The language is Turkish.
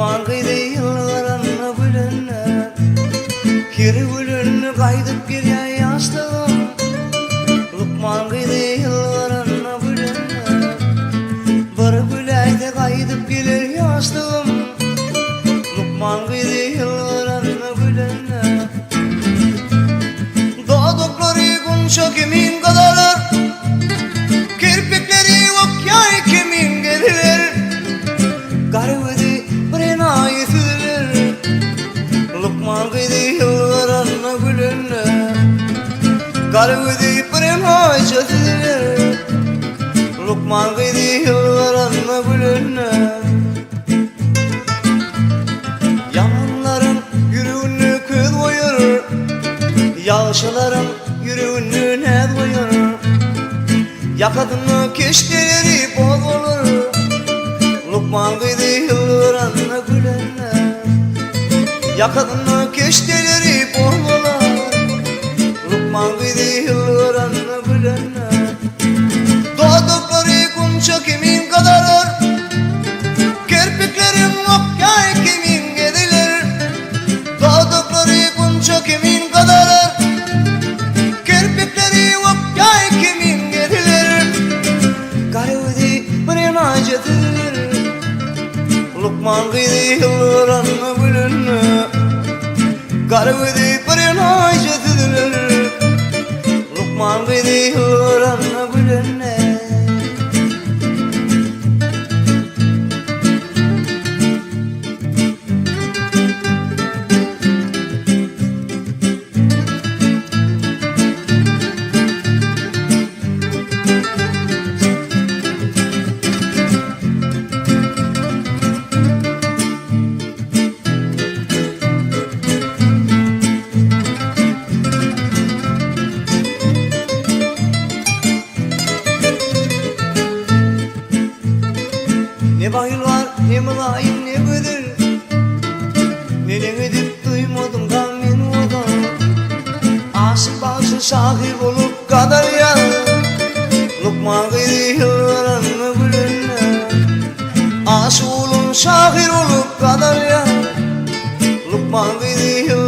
Lukman kıydı yıllarını bülünler, kiri bülünü kaydıp geriye yaşlığım. Lukman kıydı yıllarını bülünler, bir büleyde kaydıp gelir yaşlığım. Lukman kıydı yıllarını bülünler, doğdukları gün çok emin kadarlar, kirpikleri okyay kimin gelirler. Garvedi birena yetilir, Lukman kıydı yıllarını bülünler, garvedi birena yetilir, Lukman kıydı yıllarını bülünler. Yamanların yürüğünü kız koyur, yaşlıların yürüğünü ne koyur. Yakadını keşkeleri bol olur, Lukman kıydı yıllarını bülünler. Yakadını keşkeleri bol olur, Lukman kıydı yıllarını bülünler. Doğdukları gün çok emin kadarlar, kirpiklerim okyay kimin gediler. Doğdukları gün çok emin kadarlar, kirpikleri okyay kimin gediler. Garvedi birena yetilir, Lukman kıydı yıllarını bülünler, garvedi birena yetilir, Lukman kıydı yıllarını bülünler. Ne bahil var, ne mülayim, ne güdür, neden edip duymadım gamin odan. Aşık başı şahir olup kadar ya, Lukman kıydı yıllarını bülünler. Aşık olun şahir olup kadar ya, Lukman kıydı yıllarını